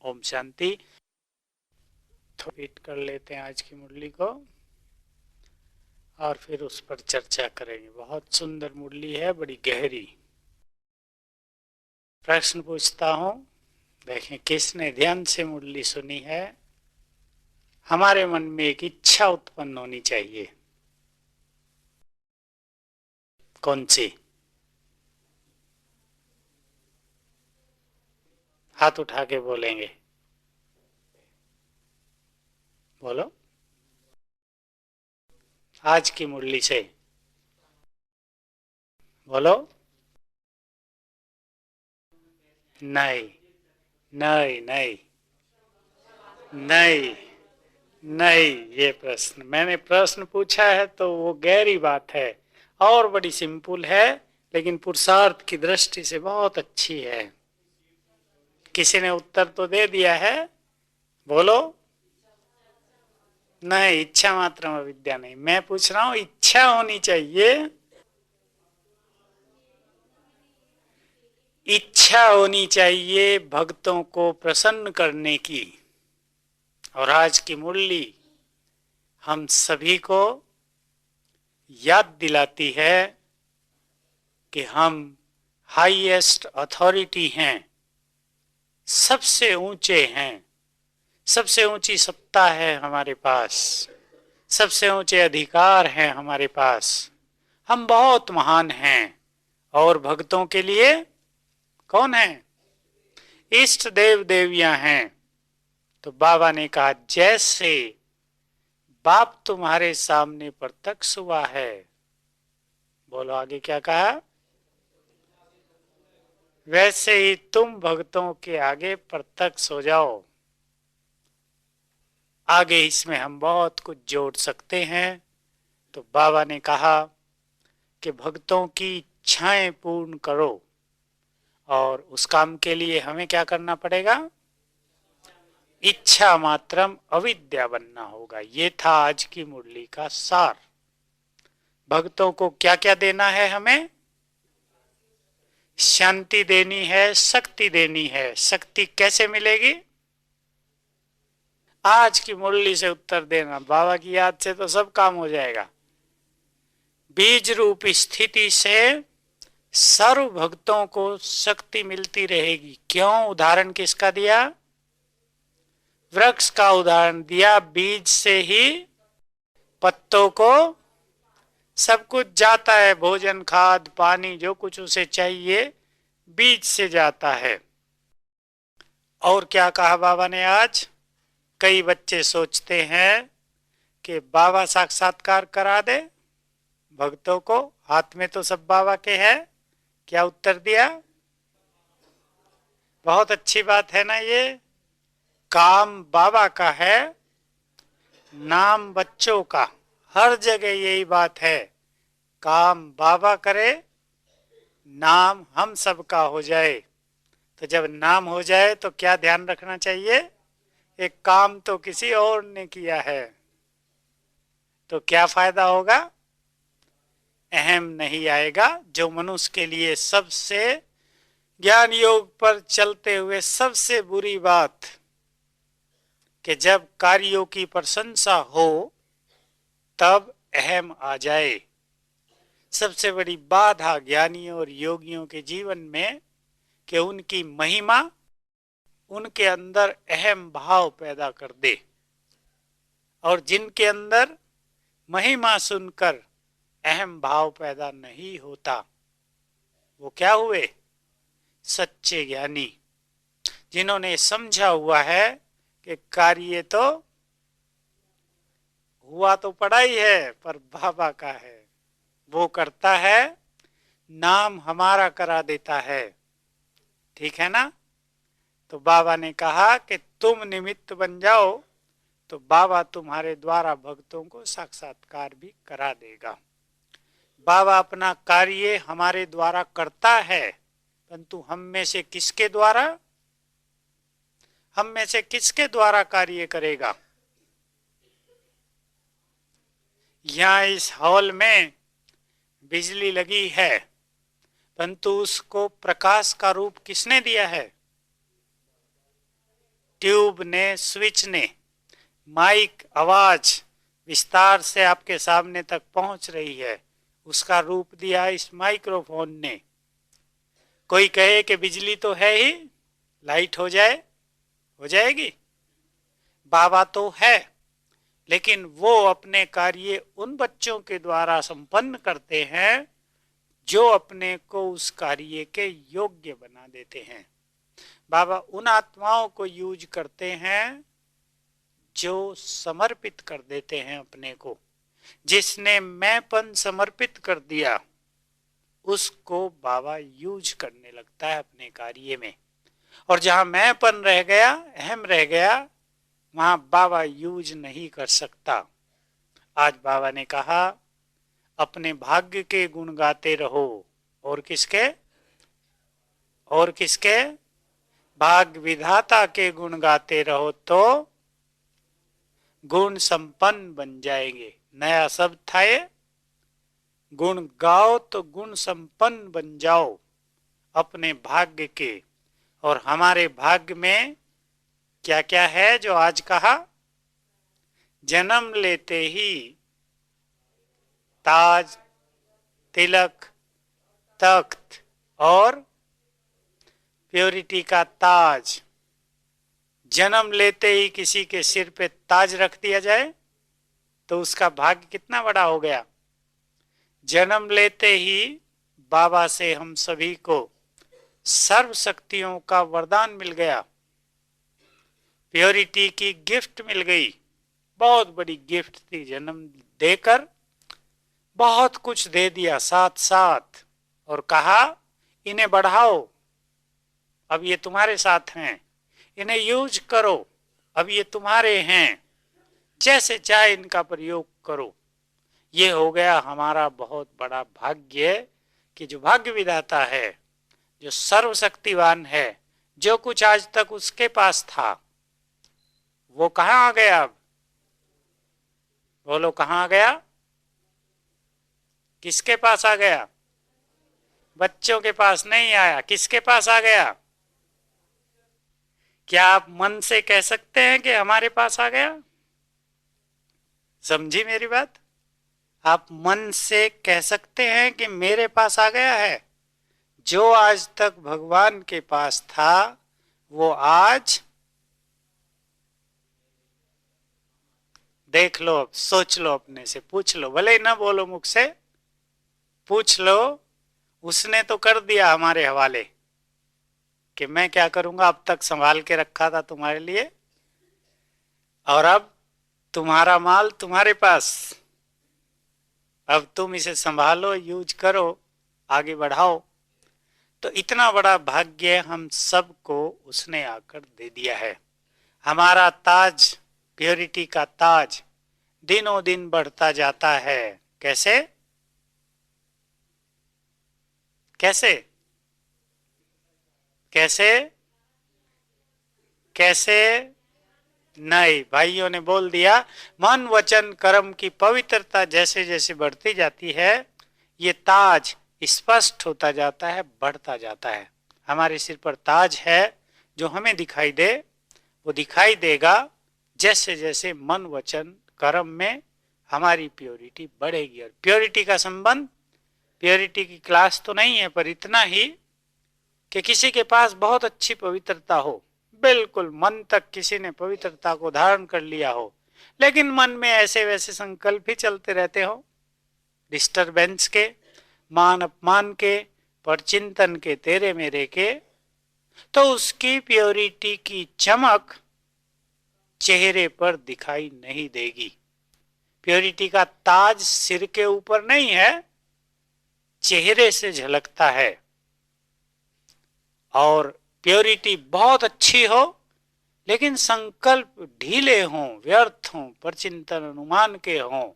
ओम शांति। तो रीड कर लेते हैं आज की मुरली को और फिर उस पर चर्चा करेंगे। बहुत सुंदर मुरली है, बड़ी गहरी। प्रश्न पूछता हूँ, देखें किसने ध्यान से मुरली सुनी है। हमारे मन में एक इच्छा उत्पन्न होनी चाहिए। कौन सी? हाथ उठा के बोलेंगे। बोलो। आज की मुरली से बोलो। नहीं नहीं नहीं नहीं नहीं, ये प्रश्न मैंने प्रश्न पूछा है तो वो गहरी बात है और बड़ी सिंपल है, लेकिन पुरुषार्थ की दृष्टि से बहुत अच्छी है। किसी ने उत्तर तो दे दिया है, बोलो। नहीं, इच्छा मात्र में विद्या नहीं। मैं पूछ रहा हूं, इच्छा होनी चाहिए। इच्छा होनी चाहिए भक्तों को प्रसन्न करने की। और आज की मुरली हम सभी को याद दिलाती है कि हम हाईएस्ट अथॉरिटी हैं, सबसे ऊंचे हैं, सबसे ऊंची सत्ता है हमारे पास, सबसे ऊंचे अधिकार हैं हमारे पास। हम बहुत महान हैं और भक्तों के लिए कौन है? इष्ट देव देवियां हैं। तो बाबा ने कहा, जैसे बाप तुम्हारे सामने प्रत्यक्ष हुआ है। बोलो आगे क्या कहा? वैसे ही तुम भक्तों के आगे प्रत्यक्ष हो जाओ। आगे इसमें हम बहुत कुछ जोड़ सकते हैं। तो बाबा ने कहा कि भक्तों की इच्छाएं पूर्ण करो, और उस काम के लिए हमें क्या करना पड़ेगा? इच्छा मात्रम अविद्या बनना होगा। ये था आज की मुरली का सार। भक्तों को क्या क्या देना है? हमें शांति देनी है, शक्ति देनी है। शक्ति कैसे मिलेगी? आज की मुरली से उत्तर देना। बाबा की याद से तो सब काम हो जाएगा। बीज रूप स्थिति से सर्व भक्तों को शक्ति मिलती रहेगी। क्यों? उदाहरण किसका दिया? वृक्ष का उदाहरण दिया। बीज से ही पत्तों को सब कुछ जाता है, भोजन, खाद, पानी, जो कुछ उसे चाहिए बीज से जाता है। और क्या कहा बाबा ने आज? कई बच्चे सोचते हैं कि बाबा साक्षात्कार करा दे भक्तों को, हाथ में तो सब बाबा के है। क्या उत्तर दिया? बहुत अच्छी बात है ना। ये काम बाबा का है, नाम बच्चों का। हर जगह यही बात है, काम बाबा करे, नाम हम सबका हो जाए। तो जब नाम हो जाए तो क्या ध्यान रखना चाहिए? एक काम तो किसी और ने किया है, तो क्या फायदा होगा? अहम नहीं आएगा। जो मनुष्य के लिए सबसे ज्ञान योग पर चलते हुए सबसे बुरी बात, कि जब कार्यों की प्रशंसा हो तब अहम आ जाए। सबसे बड़ी बाधा ज्ञानियों और योगियों के जीवन में कि उनकी महिमा उनके अंदर अहम भाव पैदा कर दे। और जिनके अंदर महिमा सुनकर अहम भाव पैदा नहीं होता, वो क्या हुए? सच्चे ज्ञानी, जिन्होंने समझा हुआ है कि कार्य तो हुआ तो पड़ा ही है पर बाबा का है, वो करता है, नाम हमारा करा देता है। ठीक है ना? तो बाबा ने कहा कि तुम निमित्त बन जाओ, तो बाबा तुम्हारे द्वारा भक्तों को साक्षात्कार भी करा देगा। बाबा अपना कार्य हमारे द्वारा करता है, परंतु हम में से किसके द्वारा? हम में से किसके द्वारा कार्य करेगा? यहां इस हॉल में बिजली लगी है, परंतु उसको प्रकाश का रूप किसने दिया है? ट्यूब ने, स्विच ने, माइक, आवाज विस्तार से आपके सामने तक पहुंच रही है, उसका रूप दिया इस माइक्रोफोन ने। कोई कहे कि बिजली तो है ही, लाइट हो जाए, हो जाएगी? बाबा तो है, लेकिन वो अपने कार्य उन बच्चों के द्वारा संपन्न करते हैं जो अपने को उस कार्य के योग्य बना देते हैं। बाबा उन आत्माओं को यूज करते हैं जो समर्पित कर देते हैं अपने को। जिसने मैंपन समर्पित कर दिया उसको बाबा यूज करने लगता है अपने कार्य में। और जहां मैंपन रह गया, अहम रह गया, वहां बाबा यूज नहीं कर सकता। आज बाबा ने कहा अपने भाग्य के गुण गाते रहो। और किसके? और किसके? भाग्य विधाता के गुण गाते रहो तो गुण संपन्न बन जाएंगे। नया शब्द था ये, गुण गाओ तो गुण संपन्न बन जाओ अपने भाग्य के। और हमारे भाग्य में क्या क्या है जो आज कहा? जन्म लेते ही ताज, तिलक, तख्त और प्योरिटी का ताज। जन्म लेते ही किसी के सिर पे ताज रख दिया जाए तो उसका भाग्य कितना बड़ा हो गया। जन्म लेते ही बाबा से हम सभी को सर्व शक्तियों का वरदान मिल गया, प्योरिटी की गिफ्ट मिल गई। बहुत बड़ी गिफ्ट थी, जन्म देकर बहुत कुछ दे दिया साथ साथ, और कहा इन्हें बढ़ाओ, अब ये तुम्हारे साथ हैं, इन्हें यूज करो, अब ये तुम्हारे हैं, जैसे चाहे इनका प्रयोग करो। ये हो गया हमारा बहुत बड़ा भाग्य कि जो भाग्य विधाता है, जो सर्वशक्तिवान है, जो कुछ आज तक उसके पास था वो कहां आ गया? अब बोलो कहां आ गया? किसके पास आ गया? बच्चों के पास नहीं आया। किसके पास आ गया? क्या आप मन से कह सकते हैं कि हमारे पास आ गया? समझी मेरी बात? आप मन से कह सकते हैं कि मेरे पास आ गया है? जो आज तक भगवान के पास था वो आज देख लो, अब सोच लो, अपने से पूछ लो, भले ही ना बोलो मुख से, पूछ लो। उसने तो कर दिया हमारे हवाले कि मैं क्या करूंगा, अब तक संभाल के रखा था तुम्हारे लिए, और अब तुम्हारा माल तुम्हारे पास, अब तुम इसे संभालो, यूज करो, आगे बढ़ाओ। तो इतना बड़ा भाग्य हम सबको उसने आकर दे दिया है। हमारा ताज, प्योरिटी का ताज दिनों दिन बढ़ता जाता है। कैसे? कैसे? कैसे? कैसे? नहीं, भाइयों ने बोल दिया, मन वचन कर्म की पवित्रता जैसे जैसे बढ़ती जाती है ये ताज स्पष्ट होता जाता है, बढ़ता जाता है। हमारे सिर पर ताज है जो हमें दिखाई दे, वो दिखाई देगा जैसे जैसे मन वचन कर्म में हमारी प्योरिटी बढ़ेगी। और प्योरिटी का संबंध, प्योरिटी की क्लास तो नहीं है, पर इतना ही कि किसी के पास बहुत अच्छी पवित्रता हो, बिल्कुल मन तक किसी ने पवित्रता को धारण कर लिया हो, लेकिन मन में ऐसे वैसे संकल्प ही चलते रहते हो, डिस्टरबेंस के, मान अपमान के, परचिंतन के, तेरे मेरे के, तो उसकी प्योरिटी की चमक चेहरे पर दिखाई नहीं देगी। प्योरिटी का ताज सिर के ऊपर नहीं है, चेहरे से झलकता है। और प्योरिटी बहुत अच्छी हो लेकिन संकल्प ढीले हों, व्यर्थ हों, परचिंतन अनुमान के हों,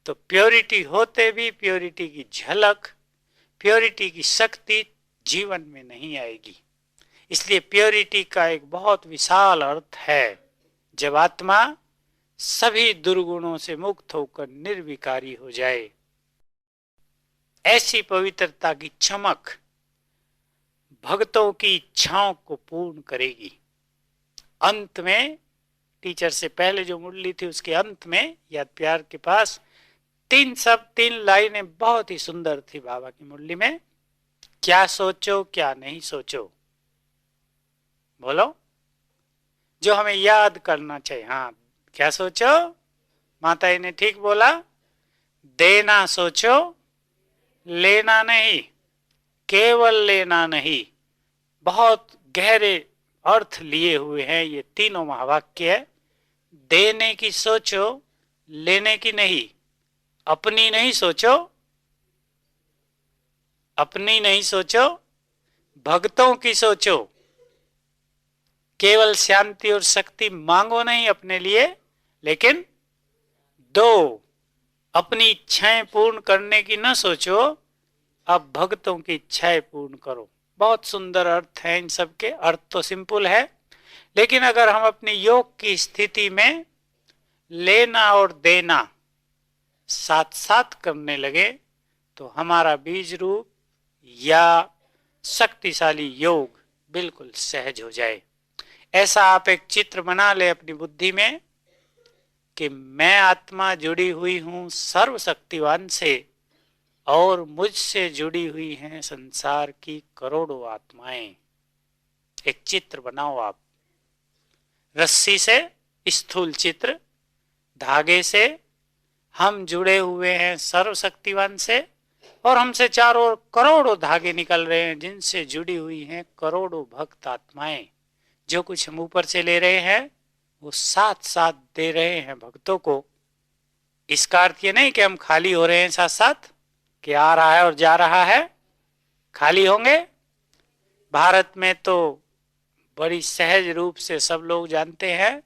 तो प्योरिटी होते भी प्योरिटी की झलक, प्योरिटी की शक्ति जीवन में नहीं आएगी। इसलिए प्योरिटी का एक बहुत विशाल अर्थ है, जब आत्मा सभी दुर्गुणों से मुक्त होकर निर्विकारी हो जाए। ऐसी पवित्रता की चमक भक्तों की इच्छाओं को पूर्ण करेगी। अंत में, टीचर से पहले जो मुरली थी उसके अंत में, याद प्यार के पास, तीन लाइनें बहुत ही सुंदर थी बाबा की मुरली में। क्या सोचो क्या नहीं सोचो, बोलो, जो हमें याद करना चाहिए। हाँ, क्या सोचो, माता जी ने ठीक बोला, देना सोचो, लेना नहीं, केवल लेना नहीं। बहुत गहरे अर्थ लिए हुए हैं ये तीनों महावाक्य। देने की सोचो, लेने की नहीं। अपनी नहीं सोचो, अपनी नहीं सोचो, भक्तों की सोचो। केवल शांति और शक्ति मांगो नहीं अपने लिए, लेकिन दो। अपनी इच्छाएं पूर्ण करने की न सोचो, अब भक्तों की इच्छाएं पूर्ण करो। बहुत सुंदर अर्थ है इन सब के। अर्थ तो सिंपल है, लेकिन अगर हम अपनी योग की स्थिति में लेना और देना साथ साथ करने लगे तो हमारा बीज रूप या शक्तिशाली योग बिल्कुल सहज हो जाए। ऐसा आप एक चित्र बना ले अपनी बुद्धि में कि मैं आत्मा जुड़ी हुई हूं सर्वशक्तिवान से, और मुझसे जुड़ी हुई हैं संसार की करोड़ों आत्माएं। एक चित्र बनाओ आप, रस्सी से स्थूल चित्र, धागे से हम जुड़े हुए हैं सर्वशक्तिवान से, और हमसे चारों ओर करोड़ों धागे निकल रहे हैं जिनसे जुड़ी हुई हैं करोड़ों भक्त आत्माएं। जो कुछ हम ऊपर से ले रहे हैं वो साथ साथ दे रहे हैं भक्तों को। इसका अर्थ ये नहीं कि हम खाली हो रहे हैं साथ साथ, कि आ रहा है और जा रहा है, खाली होंगे। भारत में तो बड़ी सहज रूप से सब लोग जानते हैं,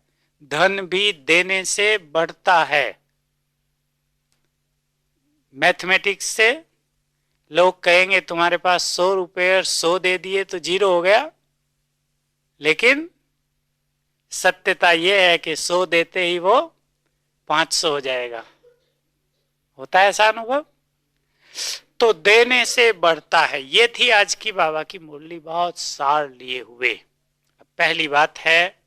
धन भी देने से बढ़ता है। मैथमेटिक्स से लोग कहेंगे तुम्हारे पास 100 रुपए और 100 दे दिए तो 0 हो गया, लेकिन सत्यता यह है कि 100 देते ही वो 500 हो जाएगा। होता है ऐसा अनुभव? तो देने से बढ़ता है। ये थी आज की बाबा की मुरली, बहुत सार लिए हुए। पहली बात है,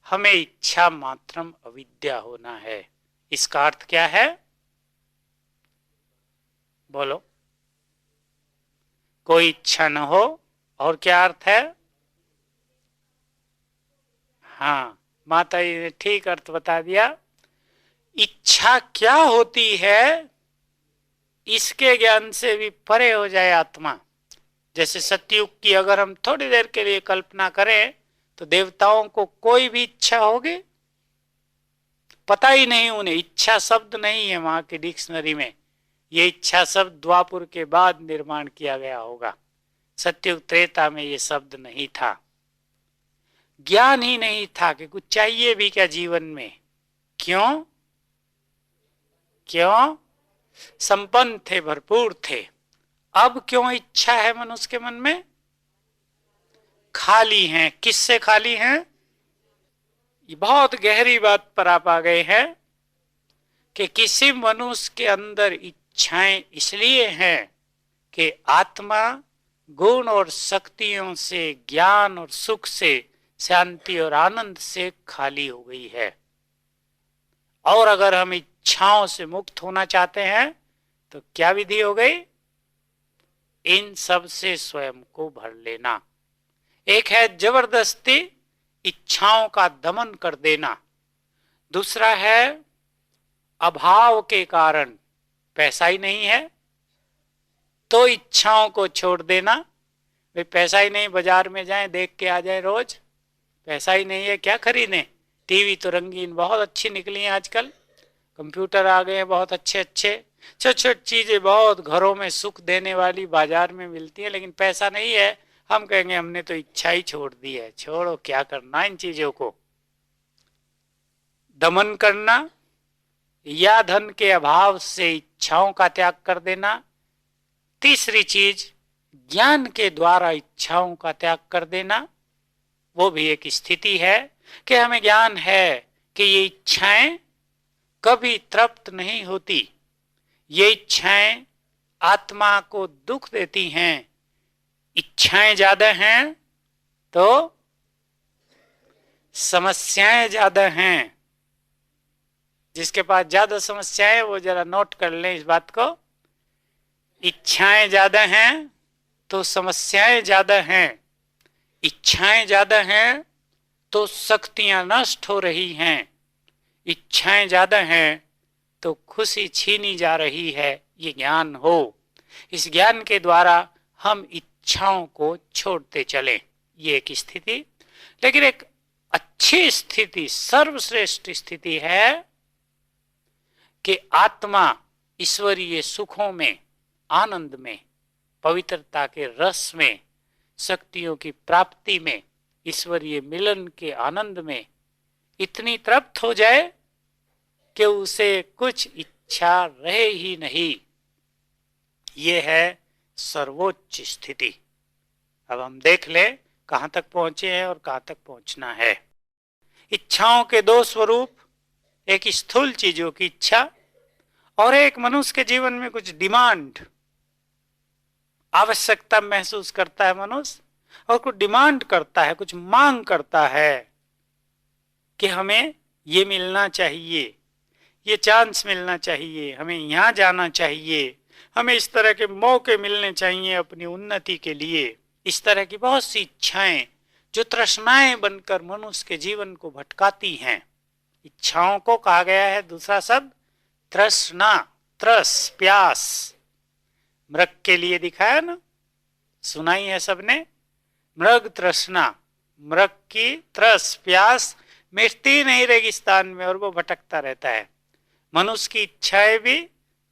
हमें इच्छा मात्रम अविद्या होना है। इसका अर्थ क्या है, बोलो? कोई इच्छा न हो। और क्या अर्थ है? हाँ, माता जी ने ठीक अर्थ बता दिया। इच्छा क्या होती है इसके ज्ञान से भी परे हो जाए आत्मा। जैसे सतयुग की अगर हम थोड़ी देर के लिए कल्पना करें तो देवताओं को कोई भी इच्छा होगी? पता ही नहीं उन्हें, इच्छा शब्द नहीं है वहां की डिक्शनरी में। ये इच्छा शब्द द्वापुर के बाद निर्माण किया गया होगा। सतयुग त्रेता में ये शब्द नहीं था। ज्ञान ही नहीं था कि कुछ चाहिए भी क्या जीवन में। क्यों? क्यों? संपन्न थे, भरपूर थे। अब क्यों इच्छा है मनुष्य के मन में? खाली हैं। किससे खाली हैं? ये बहुत गहरी बात पर आप आ गए हैं कि किसी मनुष्य के अंदर इच्छाएं इसलिए हैं कि आत्मा गुण और शक्तियों से, ज्ञान और सुख से, शांति और आनंद से खाली हो गई है। और अगर हम इच्छाओं से मुक्त होना चाहते हैं तो क्या विधि हो गई? इन सब से स्वयं को भर लेना। एक है जबरदस्ती इच्छाओं का दमन कर देना, दूसरा है अभाव के कारण, पैसा ही नहीं है तो इच्छाओं को छोड़ देना। भाई पैसा ही नहीं, बाजार में जाएं देख के आ जाएं रोज, पैसा ही नहीं है क्या खरीदें? टीवी तो रंगीन बहुत अच्छी निकली है आजकल, कंप्यूटर आ गए हैं बहुत अच्छे अच्छे, छोटी छोटी चीजें बहुत घरों में सुख देने वाली बाजार में मिलती है, लेकिन पैसा नहीं है। हम कहेंगे हमने तो इच्छा ही छोड़ दी है। छोड़ो, क्या करना इन चीजों को। दमन करना या धन के अभाव से इच्छाओं का त्याग कर देना। तीसरी चीज, ज्ञान के द्वारा इच्छाओं का त्याग कर देना। वो भी एक स्थिति है कि हमें ज्ञान है कि ये इच्छाएं कभी तृप्त नहीं होती, ये इच्छाएं आत्मा को दुख देती हैं। इच्छाएं ज्यादा हैं तो समस्याएं ज्यादा हैं। जिसके पास ज्यादा समस्याएं वो जरा नोट कर लें इस बात को। इच्छाएं ज्यादा हैं तो समस्याएं ज्यादा हैं। इच्छाएं ज्यादा हैं तो शक्तियां नष्ट हो रही हैं। इच्छाएं ज्यादा हैं तो खुशी छीनी जा रही है। ये ज्ञान हो, इस ज्ञान के द्वारा हम इच्छाओं को छोड़ते चलें। ये एक स्थिति, लेकिन एक अच्छी स्थिति, सर्वश्रेष्ठ स्थिति है कि आत्मा ईश्वरीय सुखों में, आनंद में, पवित्रता के रस में, शक्तियों की प्राप्ति में, ईश्वरीय मिलन के आनंद में इतनी तृप्त हो जाए कि उसे कुछ इच्छा रहे ही नहीं। ये है सर्वोच्च स्थिति। अब हम देख ले कहां तक पहुंचे हैं और कहां तक पहुंचना है। इच्छाओं के दो स्वरूप, एक स्थूल चीजों की इच्छा और एक मनुष्य के जीवन में कुछ डिमांड, आवश्यकता महसूस करता है मनुष्य और कुछ डिमांड करता है, कुछ मांग करता है कि हमें ये मिलना चाहिए, ये चांस मिलना चाहिए, हमें यहां जाना चाहिए, हमें इस तरह के मौके मिलने चाहिए अपनी उन्नति के लिए। इस तरह की बहुत सी इच्छाएं जो तृष्णाएं बनकर मनुष्य के जीवन को भटकाती हैं। इच्छाओं को कहा गया है दूसरा शब्द तृष्णा, त्रस, प्यास। मृग के लिए दिखाया ना, सुनाई है सबने, मृग तृष्णा, मृग की त्रस, प्यास मिटती नहीं रेगिस्तान में और वो भटकता रहता है। मनुष्य की इच्छाएं भी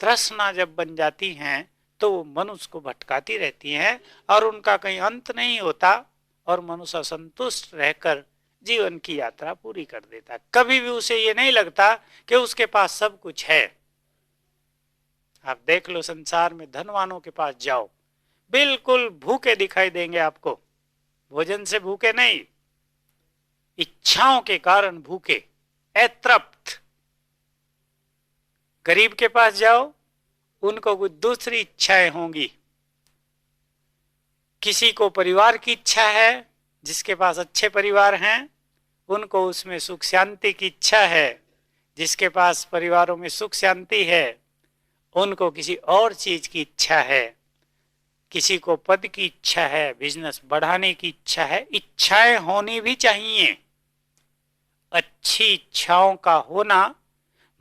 तृष्णा जब बन जाती हैं तो वो मनुष्य को भटकाती रहती हैं और उनका कहीं अंत नहीं होता और मनुष्य असंतुष्ट रहकर जीवन की यात्रा पूरी कर देता। कभी भी उसे ये नहीं लगता कि उसके पास सब कुछ है। आप देख लो संसार में धनवानों के पास जाओ, बिल्कुल भूखे दिखाई देंगे आपको, भोजन से भूखे नहीं, इच्छाओं के कारण भूखे, अतृप्त। गरीब के पास जाओ, उनको कुछ दूसरी इच्छाएं होंगी। किसी को परिवार की इच्छा है, जिसके पास अच्छे परिवार हैं उनको उसमें सुख शांति की इच्छा है। जिसके पास परिवारों में सुख शांति है उनको किसी और चीज की इच्छा है। किसी को पद की इच्छा है, बिजनेस बढ़ाने की इच्छा है। इच्छाएं होनी भी चाहिए। अच्छी इच्छाओं का होना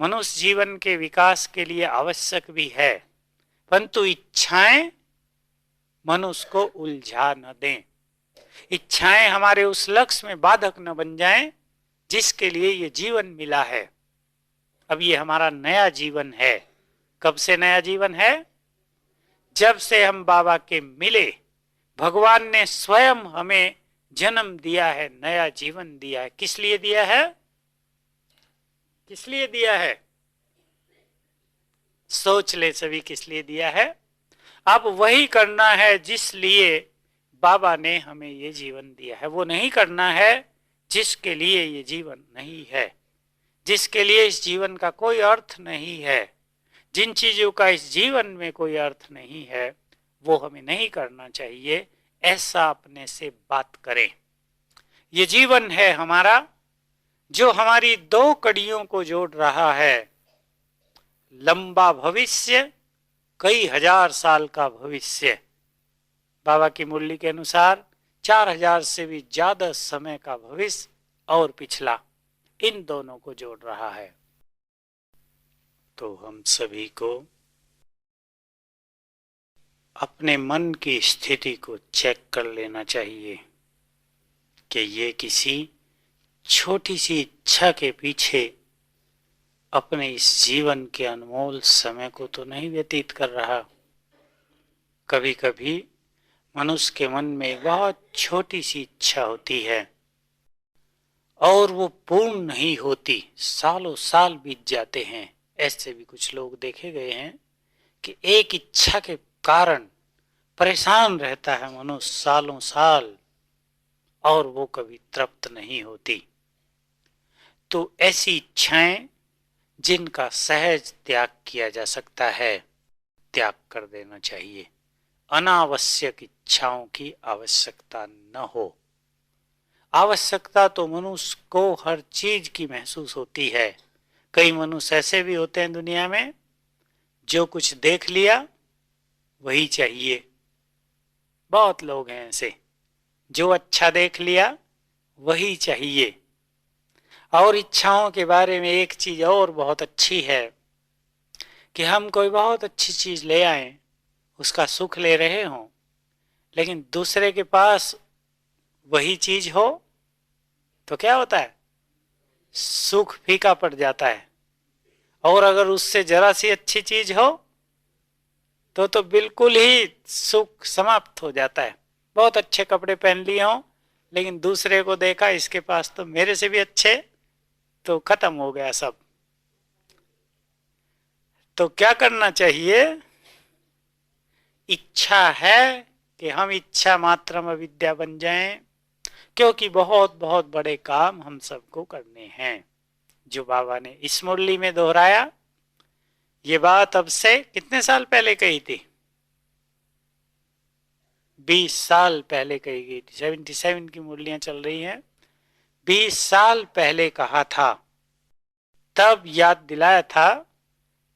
मनुष्य जीवन के विकास के लिए आवश्यक भी है, परंतु इच्छाएं मनुष्य को उलझा न दें। इच्छाएं हमारे उस लक्ष्य में बाधक न बन जाएं जिसके लिए ये जीवन मिला है। अब ये हमारा नया जीवन है। कब से नया जीवन है? जब से हम बाबा के मिले। भगवान ने स्वयं हमें जन्म दिया है, नया जीवन दिया है। किस लिए दिया है? किस लिए दिया है? सोच ले सभी, किस लिए दिया है? अब वही करना है जिस लिए बाबा ने हमें ये जीवन दिया है। वो नहीं करना है जिसके लिए ये जीवन नहीं है, जिसके लिए इस जीवन का कोई अर्थ नहीं है। जिन चीजों का इस जीवन में कोई अर्थ नहीं है वो हमें नहीं करना चाहिए। ऐसा अपने से बात करें। ये जीवन है हमारा जो हमारी दो कड़ियों को जोड़ रहा है। लंबा भविष्य, कई हजार साल का भविष्य। बाबा की मुरली के अनुसार 4000 से भी ज्यादा समय का भविष्य और पिछला, इन दोनों को जोड़ रहा है। तो हम सभी को अपने मन की स्थिति को चेक कर लेना चाहिए कि ये किसी छोटी सी इच्छा के पीछे अपने इस जीवन के अनमोल समय को तो नहीं व्यतीत कर रहा। कभी कभी मनुष्य के मन में एक बहुत छोटी सी इच्छा होती है और वो पूर्ण नहीं होती, सालों साल बीत जाते हैं। ऐसे भी कुछ लोग देखे गए हैं कि एक इच्छा के कारण परेशान रहता है मनुष्य सालों साल और वो कभी तृप्त नहीं होती। तो ऐसी इच्छाएं जिनका सहज त्याग किया जा सकता है, त्याग कर देना चाहिए। अनावश्यक इच्छाओं की आवश्यकता न हो। आवश्यकता तो मनुष्य को हर चीज की महसूस होती है। कई मनुष्य ऐसे भी होते हैं दुनिया में, जो कुछ देख लिया वही चाहिए। बहुत लोग हैं ऐसे, जो अच्छा देख लिया वही चाहिए। और इच्छाओं के बारे में एक चीज और बहुत अच्छी है कि हम कोई बहुत अच्छी चीज ले आए, उसका सुख ले रहे हों, लेकिन दूसरे के पास वही चीज हो तो क्या होता है, सुख फीका पड़ जाता है। और अगर उससे जरा सी अच्छी चीज हो तो बिल्कुल ही सुख समाप्त हो जाता है। बहुत अच्छे कपड़े पहन लिए हों, लेकिन दूसरे को देखा इसके पास तो मेरे से भी अच्छे, तो खत्म हो गया सब। तो क्या करना चाहिए? इच्छा है कि हम इच्छा मात्रम अविद्या बन जाएं, क्योंकि बहुत बहुत बड़े काम हम सबको करने हैं, जो बाबा ने इस मुरली में दोहराया। ये बात अब से कितने साल पहले कही थी? 20 साल पहले कही गई थी। 77 की मुरलियां चल रही हैं। 20 साल पहले कहा था, तब याद दिलाया था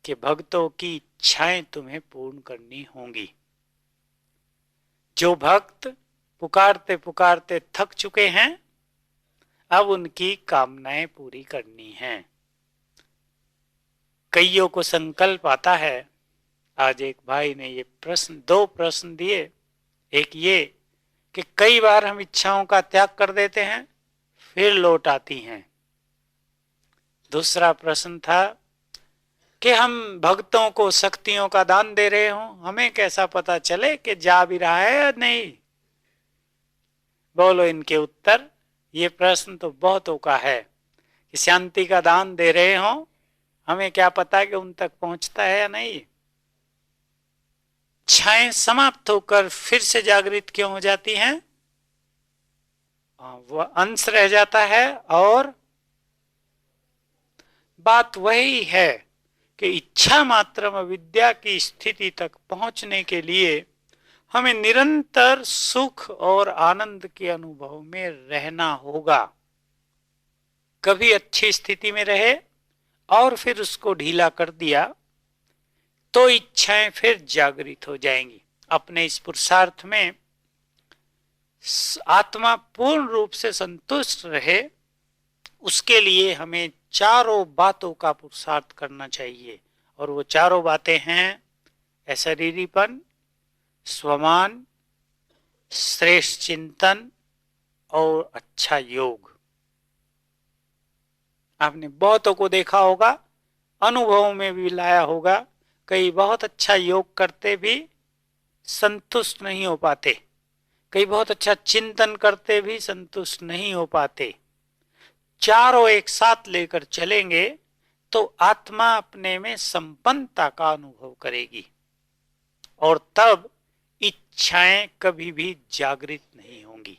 कि भक्तों की इच्छाएं तुम्हें पूर्ण करनी होंगी। जो भक्त पुकारते पुकारते थक चुके हैं, अब उनकी कामनाएं पूरी करनी हैं। कईयों को संकल्प आता है। आज एक भाई ने ये प्रश्न, 2 प्रश्न दिए। एक ये कि कई बार हम इच्छाओं का त्याग कर देते हैं, फिर लौट आती हैं। दूसरा प्रश्न था कि हम भक्तों को शक्तियों का दान दे रहे हों, हमें कैसा पता चले कि जा भी रहा है या नहीं? बोलो इनके उत्तर। ये प्रश्न तो बहुतों का है कि शांति का दान दे रहे हों, हमें क्या पता कि उन तक पहुंचता है या नहीं। इच्छाएं समाप्त होकर फिर से जागृत क्यों हो जाती हैं? वह अंश रह जाता है। और बात वही है कि इच्छा मात्रम अविद्या की स्थिति तक पहुंचने के लिए हमें निरंतर सुख और आनंद के अनुभव में रहना होगा। कभी अच्छी स्थिति में रहे और फिर उसको ढीला कर दिया तो इच्छाएं फिर जागृत हो जाएंगी। अपने इस पुरुषार्थ में आत्मा पूर्ण रूप से संतुष्ट रहे, उसके लिए हमें चारों बातों का पुरुषार्थ करना चाहिए। और वो चारों बातें हैं अशरीरीपन, स्वमान, श्रेष्ठ चिंतन और अच्छा योग। आपने बहुतों को देखा होगा, अनुभव में भी लाया होगा, कई बहुत अच्छा योग करते भी संतुष्ट नहीं हो पाते, कई बहुत अच्छा चिंतन करते भी संतुष्ट नहीं हो पाते। चारों एक साथ लेकर चलेंगे तो आत्मा अपने में संपन्नता का अनुभव करेगी, और तब इच्छाएं कभी भी जागृत नहीं होंगी।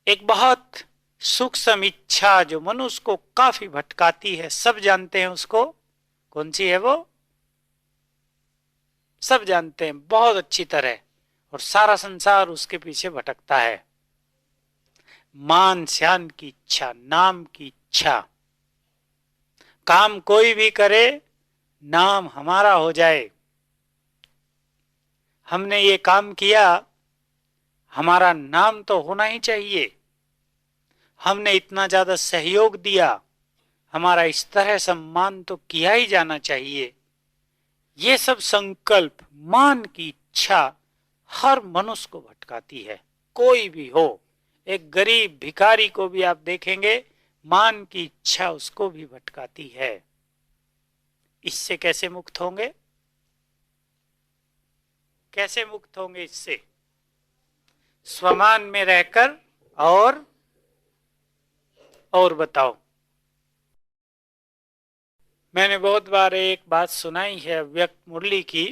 एक बहुत सूक्ष्म इच्छा जो मनुष्य को काफी भटकाती है, सब जानते हैं उसको, कौन सी है वो? सब जानते हैं बहुत अच्छी तरह, और सारा संसार उसके पीछे भटकता है। मान शान की इच्छा, नाम की इच्छा। काम कोई भी करे, नाम हमारा हो जाए। हमने ये काम किया, हमारा नाम तो होना ही चाहिए। हमने इतना ज्यादा सहयोग दिया, हमारा इस तरह सम्मान तो किया ही जाना चाहिए। ये सब संकल्प, मान की इच्छा हर मनुष्य को भटकाती है, कोई भी हो। एक गरीब भिखारी को भी आप देखेंगे, मान की इच्छा उसको भी भटकाती है। इससे कैसे मुक्त होंगे? कैसे मुक्त होंगे इससे? स्वमान में रहकर। और बताओ। मैंने बहुत बार एक बात सुनाई है व्यक्त मुरली की,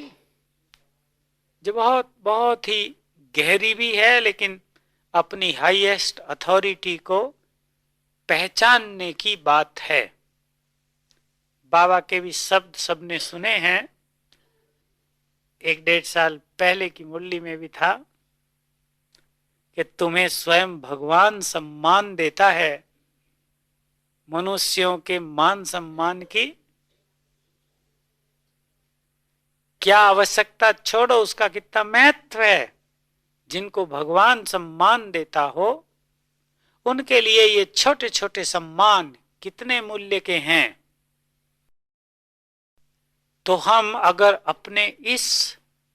जो बहुत बहुत ही गहरी भी है, लेकिन अपनी हाईएस्ट अथॉरिटी को पहचानने की बात है। बाबा के भी शब्द सबने सुने हैं, 1-1.5 साल पहले की मुरली में भी था कि तुम्हें स्वयं भगवान सम्मान देता है, मनुष्यों के मान सम्मान की क्या आवश्यकता, छोड़ो उसका कितना महत्व है। जिनको भगवान सम्मान देता हो उनके लिए ये छोटे छोटे सम्मान कितने मूल्य के हैं। तो हम अगर अपने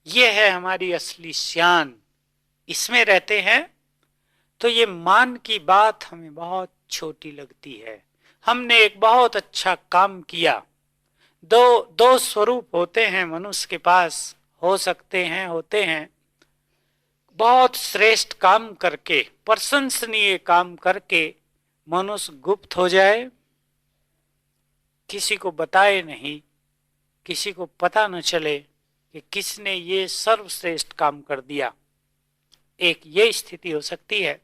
ये है हमारी असली शान, इसमें रहते हैं तो ये मान की बात हमें बहुत छोटी लगती है। हमने एक बहुत अच्छा काम किया। दो स्वरूप होते हैं मनुष्य के पास, हो सकते हैं, होते हैं। बहुत श्रेष्ठ काम करके, प्रशंसनीय काम करके मनुष्य गुप्त हो जाए, किसी को बताए नहीं, किसी को पता न चले कि किसने ये सर्वश्रेष्ठ काम कर दिया। एक ये स्थिति हो सकती है।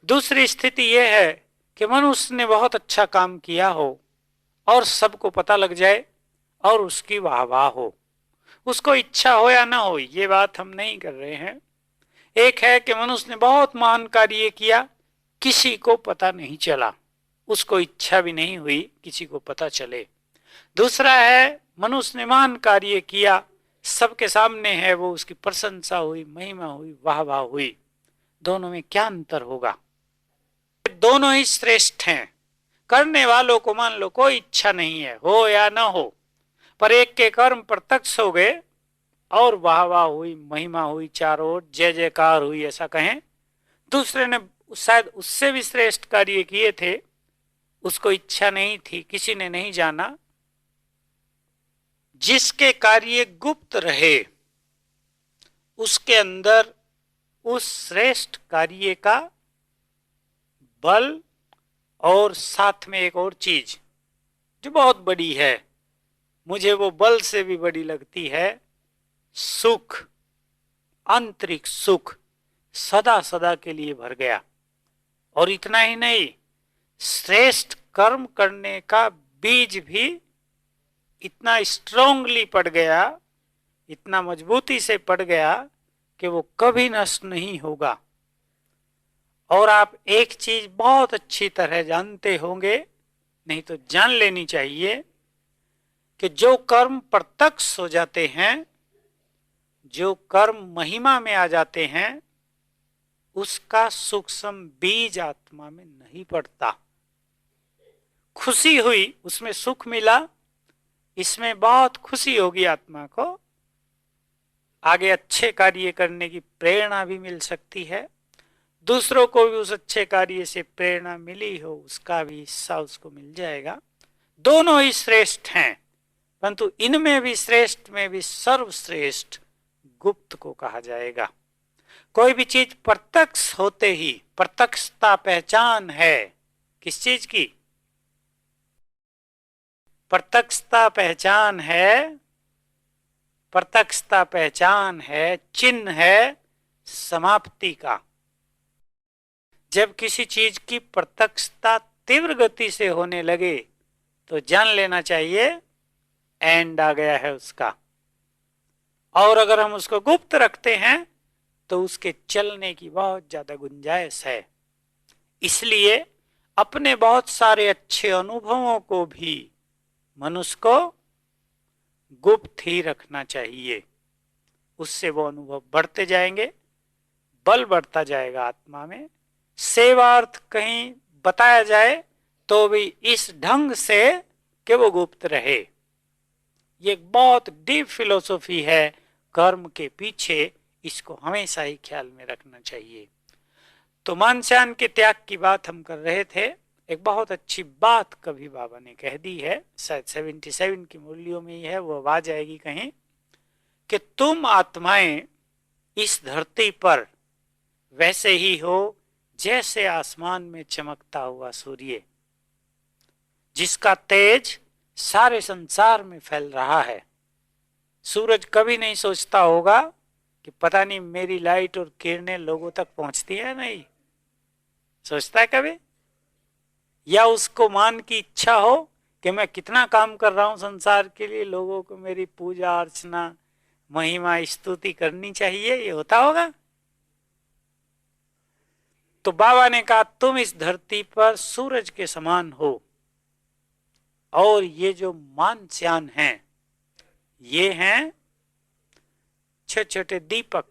दूसरी स्थिति ये है कि मनुष्य ने बहुत अच्छा काम किया हो और सबको पता लग जाए और उसकी वाहवाह हो, उसको इच्छा हो या ना हो, ये बात हम नहीं कर रहे हैं। एक है कि मनुष्य ने बहुत महान कार्य किया, किसी को पता नहीं चला, उसको इच्छा भी नहीं हुई किसी को पता चले। दूसरा है मनुष्य ने महान कार्य किया, सबके सामने है, वो उसकी प्रशंसा हुई, महिमा हुई, वाहवाह हुई। दोनों में क्या अंतर होगा? दोनों ही श्रेष्ठ हैं। करने वालों को मान लो कोई इच्छा नहीं है, हो या ना हो, पर एक के कर्म प्रत्यक्ष हो गए और वाह वाह हुई, महिमा हुई, चारों ओर जय जयकार हुई, ऐसा कहें। दूसरे ने शायद उससे भी श्रेष्ठ कार्य किए थे, उसको इच्छा नहीं थी, किसी ने नहीं जाना। जिसके कार्य गुप्त रहे उसके अंदर उस श्रेष्ठ कार्य का बल और साथ में एक और चीज जो बहुत बड़ी है, मुझे वो बल से भी बड़ी लगती है, सुख, आंतरिक सुख सदा सदा के लिए भर गया। और इतना ही नहीं, श्रेष्ठ कर्म करने का बीज भी इतना स्ट्रांगली पड़ गया, इतना मजबूती से पड़ गया कि वो कभी नष्ट नहीं होगा। और आप एक चीज बहुत अच्छी तरह जानते होंगे, नहीं तो जान लेनी चाहिए, कि जो कर्म प्रत्यक्ष हो जाते हैं, जो कर्म महिमा में आ जाते हैं, उसका सूक्ष्म बीज आत्मा में नहीं पड़ता। खुशी हुई, उसमें सुख मिला, इसमें बहुत खुशी होगी आत्मा को, आगे अच्छे कार्य करने की प्रेरणा भी मिल सकती है, दूसरों को भी उस अच्छे कार्य से प्रेरणा मिली हो उसका भी हिस्सा उसको मिल जाएगा। दोनों ही श्रेष्ठ हैं, परंतु इनमें भी श्रेष्ठ में भी सर्वश्रेष्ठ गुप्त को कहा जाएगा। कोई भी चीज प्रत्यक्ष होते ही, प्रत्यक्षता पहचान है किस चीज की? प्रत्यक्षता पहचान है, प्रत्यक्षता पहचान है, चिन्ह है समाप्ति का। जब किसी चीज की प्रत्यक्षता तीव्र गति से होने लगे तो जान लेना चाहिए एंड आ गया है उसका। और अगर हम उसको गुप्त रखते हैं तो उसके चलने की बहुत ज्यादा गुंजाइश है। इसलिए अपने बहुत सारे अच्छे अनुभवों को भी मनुष्य को गुप्त ही रखना चाहिए, उससे वो अनुभव बढ़ते जाएंगे, बल बढ़ता जाएगा आत्मा में। सेवार्थ कहीं बताया जाए तो भी इस ढंग से कि वो गुप्त रहे। ये एक बहुत डीप फिलोसॉफी है कर्म के पीछे, इसको हमेशा ही ख्याल में रखना चाहिए। तो मानस्यान के त्याग की बात हम कर रहे थे। एक बहुत अच्छी बात कभी बाबा ने कह दी है, शायद 77 की मूल्यों में ही है, वो आ जाएगी कहीं, कि तुम आत्माएं इस धरती पर वैसे ही हो जैसे आसमान में चमकता हुआ सूर्य, जिसका तेज सारे संसार में फैल रहा है। सूरज कभी नहीं सोचता होगा कि पता नहीं मेरी लाइट और किरणें लोगों तक पहुंचती है, नहीं सोचता है कभी? या उसको मान की इच्छा हो कि मैं कितना काम कर रहा हूं संसार के लिए, लोगों को मेरी पूजा अर्चना महिमा स्तुति करनी चाहिए, ये होता होगा? तो बाबा ने कहा तुम इस धरती पर सूरज के समान हो, और ये जो मानस्यान हैं ये हैं छोटे छोटे दीपक,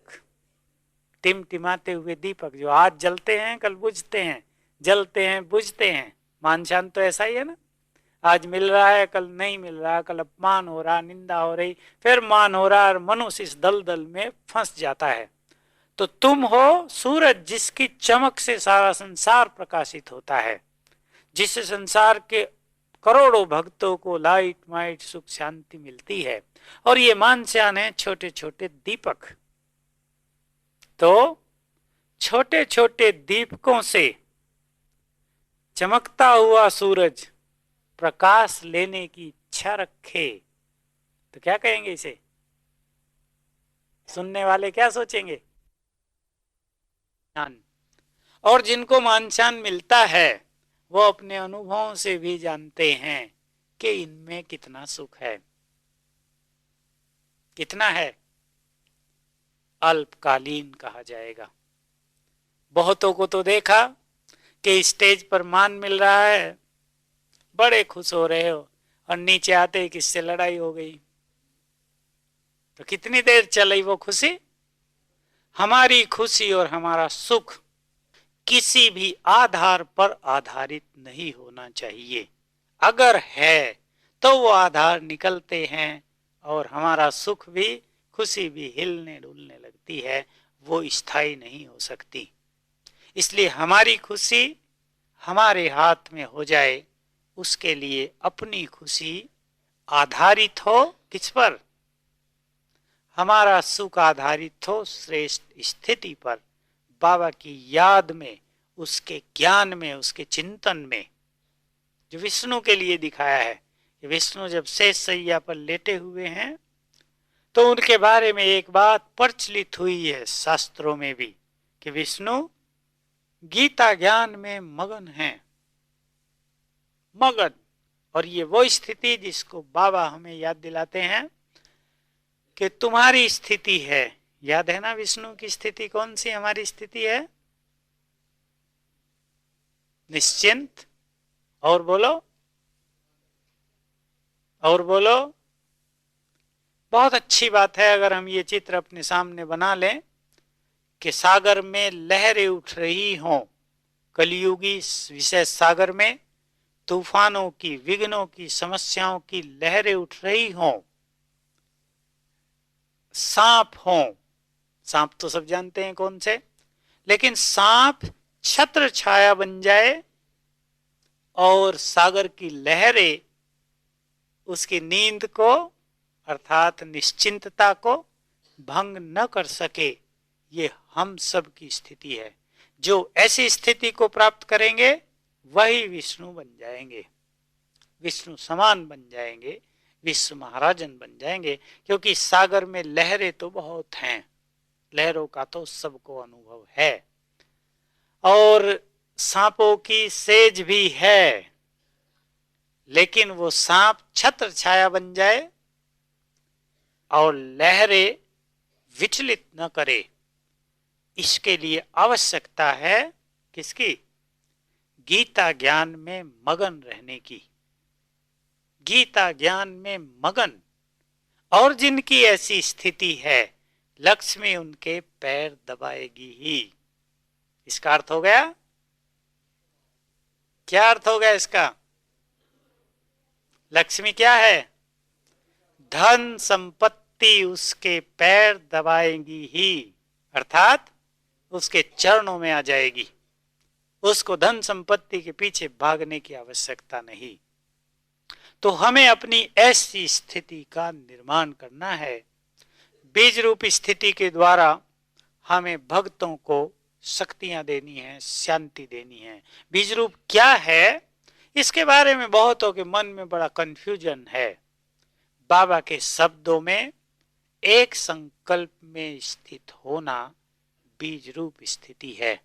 टिमटिमाते हुए दीपक जो आज जलते हैं कल बुझते हैं, जलते हैं बुझते हैं। मानस्यान तो ऐसा ही है ना, आज मिल रहा है कल नहीं मिल रहा, कल अपमान हो रहा, निंदा हो रही, फिर मान हो रहा, और मनुष्य इस दलदल में फंस जाता है। तो तुम हो सूरज जिसकी चमक से सारा संसार प्रकाशित होता है, जिससे संसार के करोड़ों भक्तों को लाइट माइट सुख शांति मिलती है। और ये मानस्यान है छोटे छोटे दीपक। तो छोटे छोटे दीपकों से चमकता हुआ सूरज प्रकाश लेने की इच्छा रखे तो क्या कहेंगे इसे? सुनने वाले क्या सोचेंगे? और जिनको मानस्यान मिलता है वो अपने अनुभवों से भी जानते हैं कि इनमें कितना सुख है। कितना है? अल्पकालीन कहा जाएगा। बहुतों को तो देखा कि स्टेज पर मान मिल रहा है, बड़े खुश हो रहे हो, और नीचे आते ही किससे लड़ाई हो गई। तो कितनी देर चली वो खुशी? हमारी खुशी और हमारा सुख किसी भी आधार पर आधारित नहीं होना चाहिए। अगर है तो वो आधार निकलते हैं और हमारा सुख भी, खुशी भी हिलने डुलने लगती है, वो स्थायी नहीं हो सकती। इसलिए हमारी खुशी हमारे हाथ में हो जाए, उसके लिए अपनी खुशी आधारित हो किस पर? हमारा सुख आधारित हो श्रेष्ठ स्थिति पर, बाबा की याद में, उसके ज्ञान में, उसके चिंतन में, जो विष्णु के लिए दिखाया है कि विष्णु जब शेष सैया पर लेटे हुए हैं तो उनके बारे में एक बात प्रचलित हुई है शास्त्रों में भी कि विष्णु गीता ज्ञान में मगन हैं, मगन। और ये वो स्थिति जिसको बाबा हमें याद दिलाते हैं कि तुम्हारी स्थिति है, याद है ना विष्णु की स्थिति कौन सी हमारी स्थिति है? निश्चिंत। और बोलो, और बोलो। बहुत अच्छी बात है अगर हम ये चित्र अपने सामने बना लें कि सागर में लहरें उठ रही हों, कलियुगी विशेष सागर में तूफानों की, विघ्नों की, समस्याओं की लहरें उठ रही हों, सांप हों, सांप तो सब जानते हैं कौन से, लेकिन सांप छत्र छाया बन जाए और सागर की लहरें उसकी नींद को अर्थात निश्चिंतता को भंग न कर सके, ये हम सब की स्थिति है। जो ऐसी स्थिति को प्राप्त करेंगे वही विष्णु बन जाएंगे, विष्णु समान बन जाएंगे, विश्व महाराजन बन जाएंगे। क्योंकि सागर में लहरें तो बहुत हैं, लहरों का तो सबको अनुभव है, और सांपों की सेज भी है, लेकिन वो सांप छत्र छाया बन जाए और लहरें विचलित न करे, इसके लिए आवश्यकता है किसकी? गीता ज्ञान में मगन रहने की, गीता ज्ञान में मगन। और जिनकी ऐसी स्थिति है लक्ष्मी उनके पैर दबाएगी ही। इसका अर्थ हो गया? क्या अर्थ हो गया इसका? लक्ष्मी क्या है? धन संपत्ति उसके पैर दबाएगी ही, अर्थात उसके चरणों में आ जाएगी। उसको धन संपत्ति के पीछे भागने की आवश्यकता नहीं। तो हमें अपनी ऐसी स्थिति का निर्माण करना है। बीज रूप स्थिति के द्वारा हमें भक्तों को शक्तियां देनी है, शांति देनी है। बीज रूप क्या है इसके बारे में बहुतों के मन में बड़ा कंफ्यूजन है। बाबा के शब्दों में एक संकल्प में स्थित होना बीज रूप स्थिति है।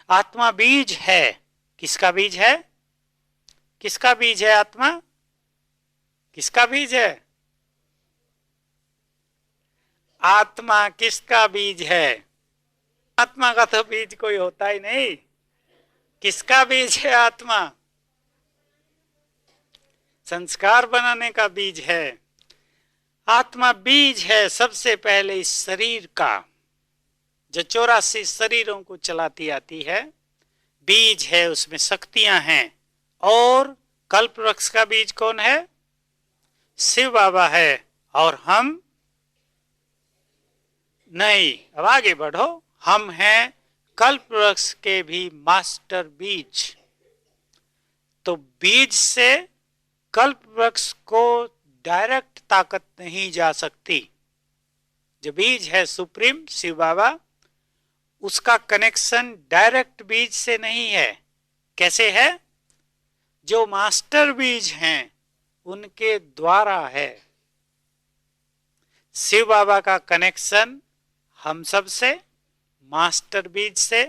आत्मा बीज है। किसका बीज है? किसका बीज है आत्मा? किसका बीज है? आत्मा किसका बीज है? आत्मा का तो बीज कोई होता ही नहीं, किसका बीज है आत्मा? संस्कार बनाने का बीज है। आत्मा बीज है सबसे पहले इस शरीर का, जो 84 शरीरों को चलाती आती है। बीज है, उसमें शक्तियां हैं। और कल्प वृक्ष का बीज कौन है? शिव बाबा है। और हम नहीं, अब आगे बढ़ो, हम हैं कल्प वृक्ष के भी मास्टर बीज। तो बीज से कल्प वृक्ष को डायरेक्ट ताकत नहीं जा सकती। जो बीज है सुप्रीम शिव बाबा, उसका कनेक्शन डायरेक्ट बीज से नहीं है। कैसे है? जो मास्टर बीज हैं उनके द्वारा है। शिव बाबा का कनेक्शन हम सब से, मास्टर बीज से,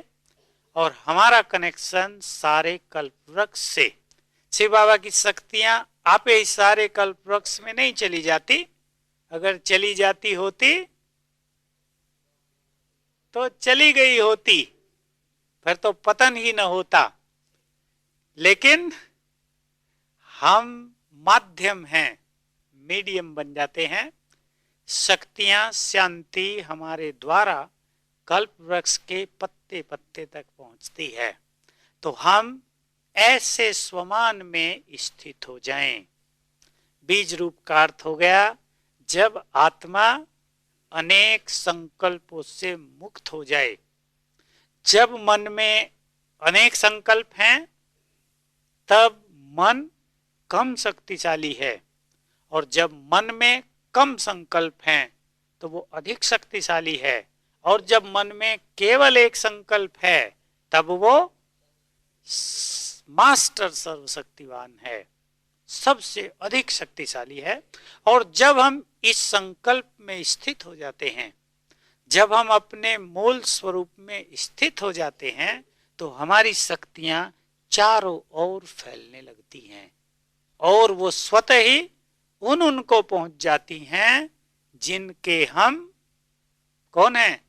और हमारा कनेक्शन सारे कल्प वृक्ष से। शिव बाबा की शक्तियां आपे ही सारे कल्प वृक्ष में नहीं चली जाती। अगर चली जाती होती तो चली गई होती, फिर तो पतन ही न होता। लेकिन हम माध्यम हैं, मीडियम बन जाते हैं। शक्तियां, शांति हमारे द्वारा कल्प वृक्ष के पत्ते पत्ते तक पहुंचती है। तो हम ऐसे स्वमान में स्थित हो जाएं। बीज रूप का अर्थ हो गया जब आत्मा अनेक संकल्पों से मुक्त हो जाए। जब मन में अनेक संकल्प हैं तब मन कम शक्तिशाली है, और जब मन में कम संकल्प हैं तो वो अधिक शक्तिशाली है, और जब मन में केवल एक संकल्प है तब वो मास्टर सर्वशक्तिवान है, सबसे अधिक शक्तिशाली है। और जब हम इस संकल्प में स्थित हो जाते हैं, जब हम अपने मूल स्वरूप में स्थित हो जाते हैं, तो हमारी शक्तियां चारों ओर फैलने लगती हैं, और वो स्वतः ही उनको पहुंच जाती हैं जिनके हम कौन हैं?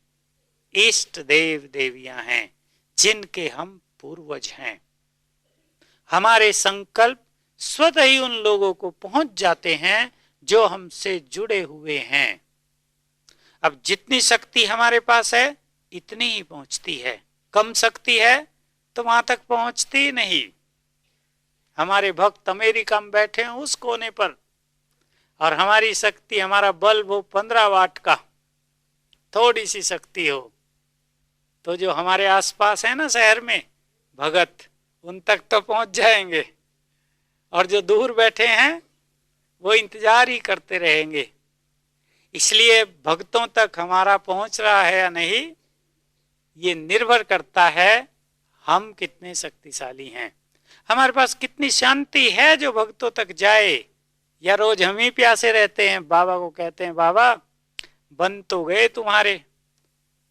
इष्ट देव देवियां हैं, जिनके हम पूर्वज हैं। हमारे संकल्प स्वतः ही उन लोगों को पहुंच जाते हैं जो हमसे जुड़े हुए हैं। अब जितनी शक्ति हमारे पास है इतनी ही पहुंचती है। कम शक्ति है तो वहां तक पहुंचती नहीं। हमारे भक्त अमेरिका में बैठे हैं उस कोने पर, और हमारी शक्ति, हमारा बल्ब हो 15 वाट का, थोड़ी सी शक्ति हो तो जो हमारे आसपास है ना शहर में भगत, उन तक तो पहुंच जाएंगे, और जो दूर बैठे हैं वो इंतजार ही करते रहेंगे। इसलिए भक्तों तक हमारा पहुंच रहा है या नहीं, ये निर्भर करता है हम कितने शक्तिशाली हैं, हमारे पास कितनी शांति है जो भक्तों तक जाए। या रोज हम ही प्यासे रहते हैं, बाबा को कहते हैं बाबा बन तो गए तुम्हारे,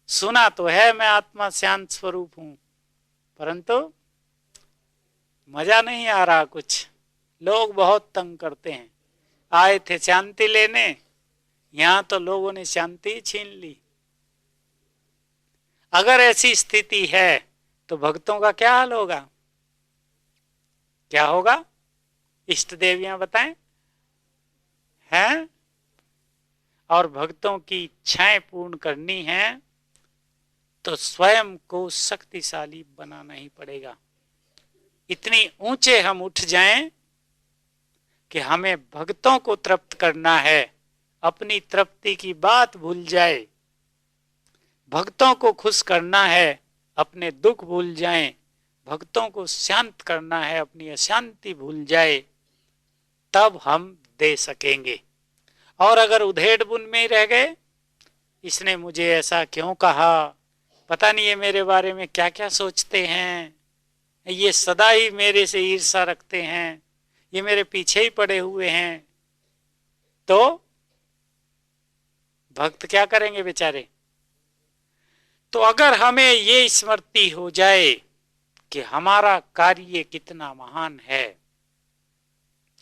सुना तो है मैं आत्मा शांत स्वरूप हूं, परंतु मजा नहीं आ रहा, कुछ लोग बहुत तंग करते हैं। आए थे शांति लेने, यहां तो लोगों ने शांति छीन ली। अगर ऐसी स्थिति है तो भक्तों का क्या हाल होगा? क्या होगा? इष्ट देवियां बताएं हैं? और भक्तों की इच्छाएं पूर्ण करनी है तो स्वयं को शक्तिशाली बनाना ही पड़ेगा। इतनी ऊंचे हम उठ जाएं कि हमें भक्तों को तृप्त करना है, अपनी तृप्ति की बात भूल जाए। भक्तों को खुश करना है, अपने दुख भूल जाएं। भक्तों को शांत करना है, अपनी अशांति भूल जाए, तब हम दे सकेंगे। और अगर उधेड़ बुन में ही रह गए, इसने मुझे ऐसा क्यों कहा, पता नहीं ये मेरे बारे में क्या क्या सोचते हैं, ये सदा ही मेरे से ईर्ष्या रखते हैं, ये मेरे पीछे ही पड़े हुए हैं, तो भक्त क्या करेंगे बेचारे? तो अगर हमें ये स्मृति हो जाए कि हमारा कार्य कितना महान है,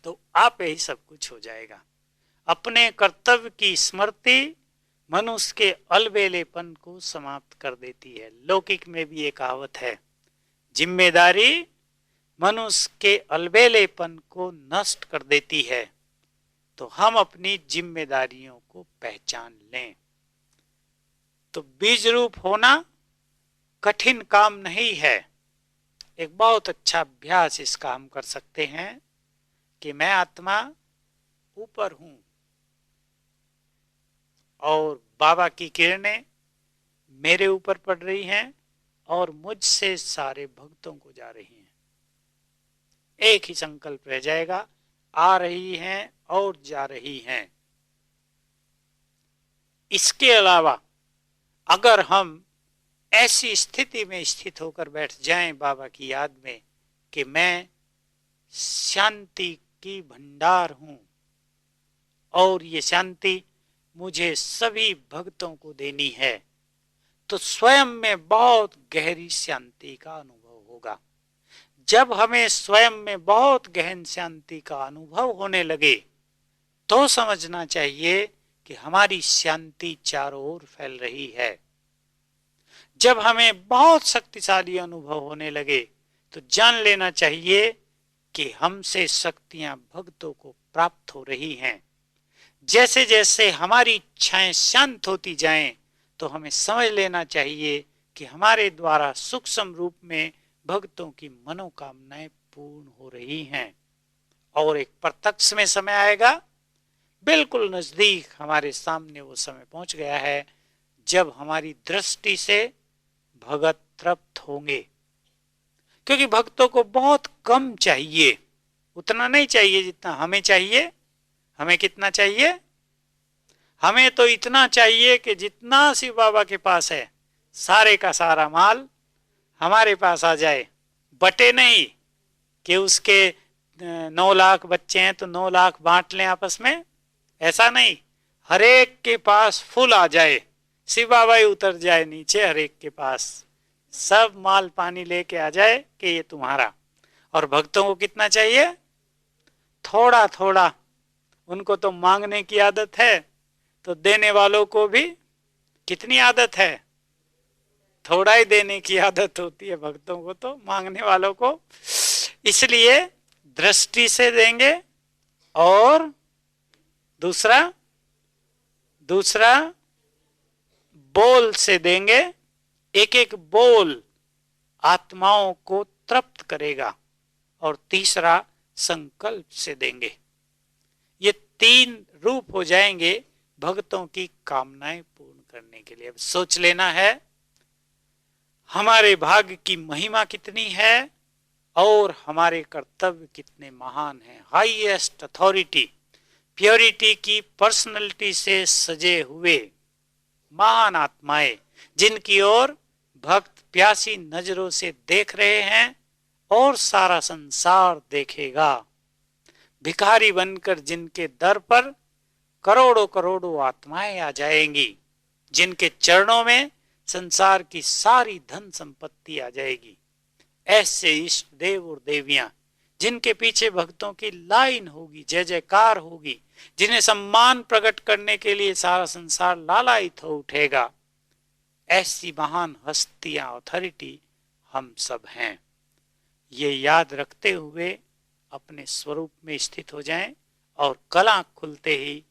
तो आप ही सब कुछ हो जाएगा। अपने कर्तव्य की स्मृति मनुष्य के अलबेलेपन को समाप्त कर देती है। लौकिक में भी एक कहावत है, जिम्मेदारी मनुष्य के अलबेलेपन को नष्ट कर देती है। तो हम अपनी जिम्मेदारियों को पहचान लें। तो बीज रूप होना कठिन काम नहीं है। एक बहुत अच्छा अभ्यास इसका हम कर सकते हैं कि मैं आत्मा ऊपर हूं और बाबा की किरणें मेरे ऊपर पड़ रही हैं और मुझसे सारे भक्तों को जा रही हैं। एक ही संकल्प रह जाएगा, आ रही हैं और जा रही हैं। इसके अलावा अगर हम ऐसी स्थिति में स्थित होकर बैठ जाएं बाबा की याद में कि मैं शांति की भंडार हूं और ये शांति मुझे सभी भक्तों को देनी है, तो स्वयं में बहुत गहरी शांति का अनुभव होगा। जब हमें स्वयं में बहुत गहन शांति का अनुभव होने लगे तो समझना चाहिए कि हमारी शांति चारों ओर फैल रही है। जब हमें बहुत शक्तिशाली अनुभव होने लगे तो जान लेना चाहिए कि हमसे शक्तियां भक्तों को प्राप्त हो रही हैं। जैसे जैसे हमारी इच्छाएं शांत होती जाएं तो हमें समझ लेना चाहिए कि हमारे द्वारा सूक्ष्म रूप में भक्तों की मनोकामनाएं पूर्ण हो रही हैं। और एक प्रत्यक्ष में समय आएगा, बिल्कुल नजदीक हमारे सामने वो समय पहुंच गया है जब हमारी दृष्टि से भगत तृप्त होंगे। क्योंकि भक्तों को बहुत कम चाहिए, उतना नहीं चाहिए जितना हमें चाहिए। हमें कितना चाहिए? हमें तो इतना चाहिए कि जितना शिव बाबा के पास है सारे का सारा माल हमारे पास आ जाए। बटे नहीं कि उसके 9 लाख बच्चे हैं तो 9 लाख बांट लें आपस में, ऐसा नहीं। हरेक के पास फुल आ जाए, शिव बाबा ही उतर जाए नीचे, हरेक के पास सब माल पानी लेके आ जाए कि ये तुम्हारा। और भक्तों को कितना चाहिए? थोड़ा थोड़ा। उनको तो मांगने की आदत है, तो देने वालों को भी कितनी आदत है? थोड़ा ही देने की आदत होती है भक्तों को, तो मांगने वालों को। इसलिए दृष्टि से देंगे और दूसरा बोल से देंगे। एक एक बोल आत्माओं को तृप्त करेगा। और तीसरा संकल्प से देंगे। ये 3 रूप हो जाएंगे भक्तों की कामनाएं पूर्ण करने के लिए। अब सोच लेना है हमारे भाग्य की महिमा कितनी है और हमारे कर्तव्य कितने महान हैं। हाईएस्ट अथॉरिटी, प्योरिटी की पर्सनैलिटी से सजे हुए महान आत्माएं जिनकी ओर भक्त प्यासी नजरों से देख रहे हैं और सारा संसार देखेगा। भिखारी बनकर जिनके दर पर करोड़ों करोड़ों आत्माएं आ जाएंगी, जिनके चरणों में संसार की सारी धन संपत्ति आ जाएगी। ऐसे इष्ट देव और देवियां जिनके पीछे भक्तों की लाइन होगी, जय जयकार होगी, जिन्हें सम्मान प्रकट करने के लिए सारा संसार लालायित हो उठेगा। ऐसी महान हस्तियां, अथॉरिटी हम सब हैं। ये याद रखते हुए अपने स्वरूप में स्थित हो जाएं और कल आंख खुलते ही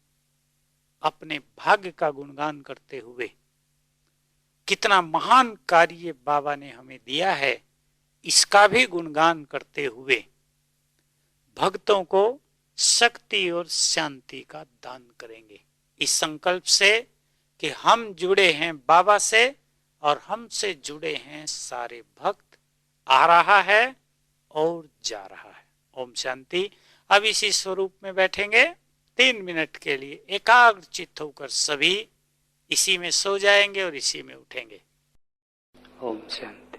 अपने भाग्य का गुणगान करते हुए कितना महान कार्य बाबा ने हमें दिया है इसका भी गुणगान करते हुए भक्तों को शक्ति और शांति का दान करेंगे, इस संकल्प से कि हम जुड़े हैं बाबा से और हमसे जुड़े हैं सारे भक्त। आ रहा है और जा रहा है। ओम शांति। अब इसी स्वरूप में बैठेंगे 3 मिनट के लिए, एकाग्र चित्त होकर सभी इसी में सो जाएंगे और इसी में उठेंगे। ओम शांति।